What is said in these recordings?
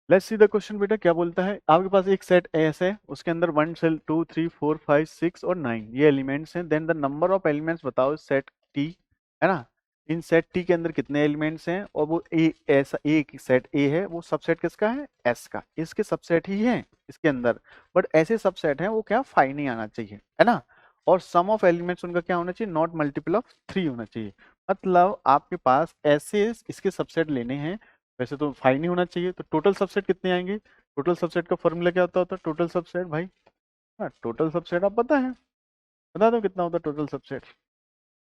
Let's see the question बेटा क्या बोलता है। आपके पास एक सेट एस है, उसके अंदर 1 सेल 2 3 4 5 6 और 9 ये एलिमेंट्स हैं। Then the number of elements बताओ सेट टी, है ना। इन सेट टी के अंदर कितने एलिमेंट्स हैं, और वो ए ऐसा एक सेट ए है, वो सबसेट किसका है, एस का। इसके सबसेट ही है इसके अंदर, बट ऐसे सबसेट हैं वो क्या फाइव नहीं आना चाहिए, है ना। और सम ऑफ एलिमेंट्स उनका क्या होना चाहिए, नॉट मल्टीपल ऑफ 3 होना चाहिए। मतलब आपके पास ऐसे इसके सबसेट लेने हैं, वैसे तो फाइव नहीं होना चाहिए। तो टोटल सबसेट कितने आएंगे, टोटल सबसेट का फॉर्मूला क्या होता है टोटल सबसेट भाई। हाँ टोटल सबसेट आप पता है, बता दो कितना होता है टोटल सबसेट,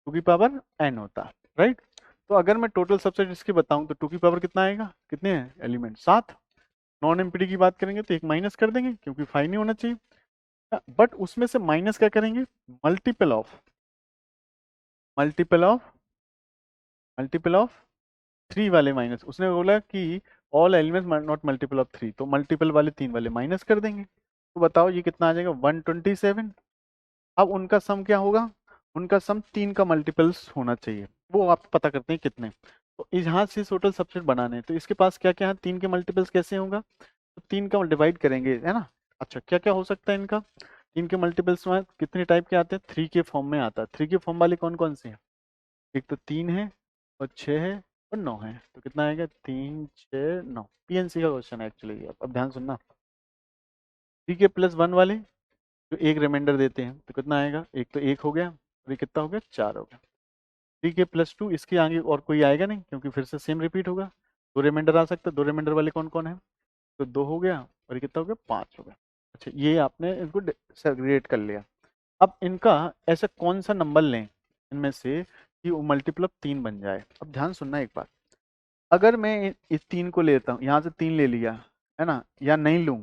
टू की पावर एन होता है, राइट। तो अगर मैं टोटल सबसेट इसके बताऊं तो टू की पावर कितना आएगा, कितने हैं एलिमेंट, 7। नॉन एम्प्टी की बात करेंगे तो एक माइनस कर देंगे क्योंकि फाइव नहीं होना चाहिए। बट उसमें से माइनस क्या करेंगे, multiple of multiple of multiple of 3 वाले माइनस। उसने बोला कि all elements not multiple of 3, तो मल्टीपल वाले 3 वाले माइनस कर देंगे। तो बताओ ये कितना आ जाएगा, 127। अब उनका सम क्या होगा, उनका सम 3 का मल्टीपल्स होना चाहिए, वो आप पता करते हैं कितने। तो यहाँ से टोटल सबसेट बनाने हैं, तो इसके पास क्या क्या है, 3 के मल्टीपल्स कैसे होगा, तो 3 का डिवाइड करेंगे, है ना। अच्छा क्या क्या हो सकता है इनका, 3 के मल्टीपल्स में कितने टाइप के आते हैं, 3 के फॉर्म में आता है। 3 के फॉर्म वाले कौन कौन से हैं, एक तो 3 है और 6 है और 9 है। तो कितना आएगा, 3 6 9, पीएनसी का क्वेश्चन है एक्चुअली। अब ध्यान सुनना, 3 के प्लस 1 वाले जो एक रिमाइंडर देते हैं, तो कितना आएगा, एक तो एक हो गया और ये कितना हो गया, 4 हो गया। 3 के प्लस 2, इसके आगे और कोई आएगा नहीं क्योंकि फिर से सेम रिपीट होगा। दो रिमाइंडर आ सकता है, दो रिमाइंडर वाले कौन कौन है, तो 2 हो गया और ये कितना हो गया, 5 हो गया। अच्छा ये आपने इनको सेग्रीगेट कर लिया। अब इनका ऐसा कौन सा नंबर लें इनमें से कि वो मल्टीपल ऑफ 3 बन जाए। अब ध्यान सुनना एक बात, अगर मैं इस 3 को लेता हूँ, यहाँ से 3 ले लिया, है ना, या नहीं लूँ,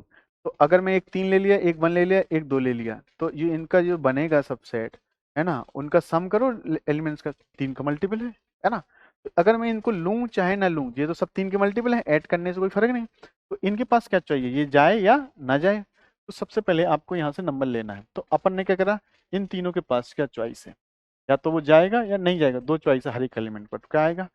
तो अगर मैं एक 3 ले लिया, एक 1 ले लिया, एक 2 ले लिया, तो ये इनका जो बनेगा सबसेट, है ना, उनका सम करो एलिमेंट्स का, 3 का मल्टीपल है ना। तो अगर मैं इनको लूँ चाहे ना लूँ, ये तो सब 3 के मल्टीपल है, ऐड करने से कोई फर्क नहीं। तो इनके पास क्या चाहिए, ये जाए या ना जाए। तो सबसे पहले आपको यहाँ से नंबर लेना है। तो अपन ने क्या करा, इन तीनों के पास क्या चॉइस है, या तो वो जाएगा या नहीं जाएगा, दो चॉइस है हर एक एलिमेंट पर। तो क्या आएगा,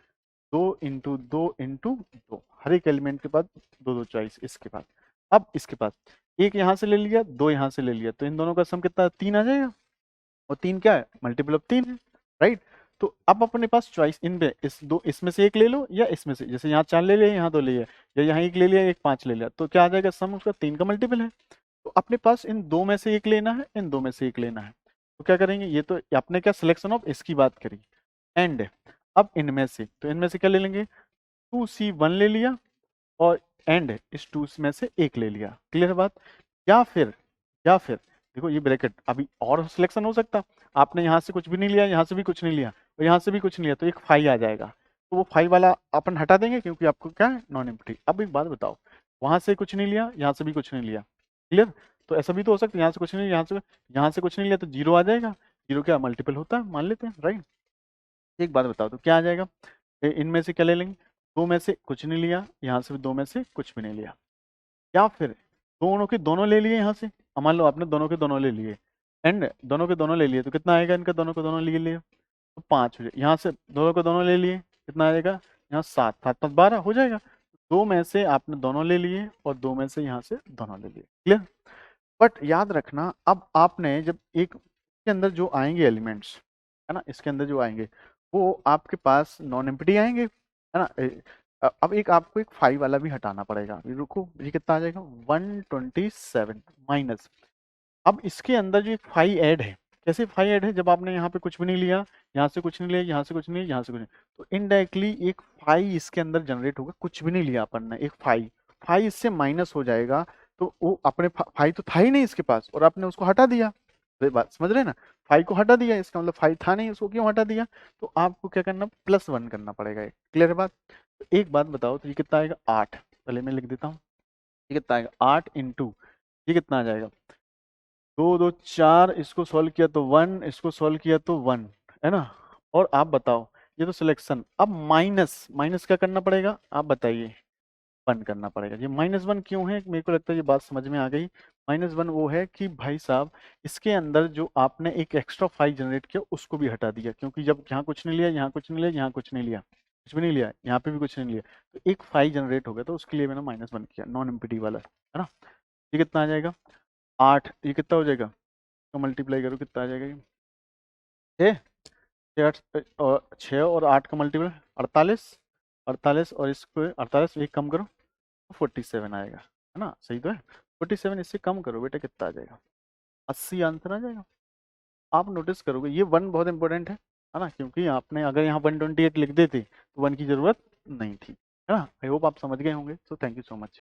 2 × 2 × 2, हर एक एलिमेंट के बाद दो दो चॉइस इसके पास। अब इसके पास एक यहाँ से ले लिया, दो यहाँ से ले लिया, तो इन दोनों का सम कितना, 3 आ जाएगा। और 3 क्या है, मल्टीपल ऑफ 3 है, राइट। तो अब अपने पास चॉइस इन पे, इस दो इसमें से एक ले लो या इसमें से, जैसे यहाँ 4 ले लिया, यहाँ 2 ले लिया, या यहाँ एक ले लिया, एक 5 ले लिया, तो क्या आ जाएगा सम, उसका 3 का मल्टीपल है। तो अपने पास इन दो में से एक लेना है, इन दो में से एक लेना है। तो क्या करेंगे, ये तो आपने क्या सिलेक्शन ऑफ इसकी बात करी, एंड अब इनमें से, तो इनमें से क्या ले लेंगे, 2C1 ले लिया और एंड इस 2 में से एक ले लिया, क्लियर बात। या फिर देखो ये ब्रैकेट, अभी और सिलेक्शन हो सकता, आपने यहाँ से कुछ भी नहीं लिया, यहाँ से भी कुछ नहीं लिया, और यहाँ से भी कुछ नहीं लिया, तो एक 5 आ जाएगा। तो वो 5 वाला अपन हटा देंगे क्योंकि आपको क्या है, नॉन एम्प्टी। अब एक बात बताओ, वहां से कुछ नहीं लिया, यहाँ से भी कुछ नहीं लिया, क्लियर। तो ऐसा भी तो हो सकता है, यहाँ से कुछ नहीं, यहाँ से कुछ नहीं लिया, तो 0 आ जाएगा। 0 क्या मल्टीपल होता है, मान लेते हैं, राइट। एक बात बताओ तो क्या आ जाएगा, इनमें से क्या ले लेंगे, दो में से कुछ नहीं लिया, यहाँ से भी दो में से कुछ भी नहीं लिया, या फिर दोनों के दोनों ले लिए यहाँ से। अब मान लो आपने दोनों के दोनों ले लिए, एंड दोनों के दोनों ले लिए, तो कितना आएगा, इनका दोनों के दोनों ले लिए तो 5 हो जाए। यहाँ से दोनों के दोनों ले लिए, कितना आएगा, यहाँ 7 7 5 12 हो जाएगा। दो में से आपने दोनों ले लिए और दो में से यहाँ से दोनों ले लिए, क्लियर। बट याद रखना, अब आपने जब एक के अंदर जो आएंगे एलिमेंट्स, है ना, इसके अंदर जो आएंगे वो आपके पास नॉन एम्प्टी आएंगे, है ना। अब एक आपको एक 5 वाला भी हटाना पड़ेगा, ये रुको, ये कितना आ जाएगा, 127 माइनस। अब इसके अंदर जो एक 5 ऐड है, कैसे 5 ऐड है, जब आपने यहाँ पे कुछ भी नहीं लिया, यहाँ से कुछ नहीं लिया, यहाँ से कुछ नहीं, यहाँ से कुछ नहीं, तो इनडायरेक्टली एक 5 इसके अंदर जनरेट होगा, कुछ भी नहीं लिया अपन ने, एक 5 इससे माइनस हो जाएगा। तो वो अपने 5 तो था ही नहीं इसके पास और आपने उसको हटा दिया, तो बात समझ रहे हैं ना, 5 को हटा दिया, इसका मतलब 5 था नहीं, उसको क्यों हटा दिया, तो आपको क्या करना, +1 करना पड़ेगा, क्लियर है बात। तो एक बात बताओ, तो ये कितना आएगा, 8, पहले मैं लिख देता हूँ, ये कितना आएगा, 8 × ये कितना आ जाएगा, 2 2 4, इसको सॉल्व किया तो 1, इसको सॉल्व किया तो 1, है ना। और आप बताओ, ये तो सिलेक्शन, अब माइनस माइनस क्या करना पड़ेगा, आप बताइए, 1 करना पड़ेगा। ये -1 क्यों है, मेरे को लगता है ये बात समझ में आ गई। -1 वो है कि भाई साहब इसके अंदर जो आपने एक एक्स्ट्रा 5 जनरेट किया उसको भी हटा दिया, क्योंकि जब यहाँ कुछ नहीं लिया, यहाँ कुछ नहीं लिया, यहाँ कुछ नहीं लिया, कुछ भी नहीं लिया, यहाँ पे भी कुछ नहीं लिया, तो एक 5 जनरेट हो गया, तो उसके लिए मैंने -1 किया, नॉन एम्प्टी वाला है ना। ये कितना आ जाएगा 8, ये कितना हो जाएगा, तो मल्टीप्लाई करो कितना आ जाएगा, ये 6 और 8 का मल्टीपल 48, 48 और इसको 48 एक कम करो 47 आएगा, है ना, सही तो है। 47 इससे कम करो बेटा कितना आ जाएगा, 80 आंसर आ जाएगा। आप नोटिस करोगे ये 1 बहुत इंपॉर्टेंट है ना, क्योंकि आपने अगर यहाँ 128 लिख देते तो 1 की जरूरत नहीं थी, है ना। आई होप आप समझ गए होंगे, so thank you so much.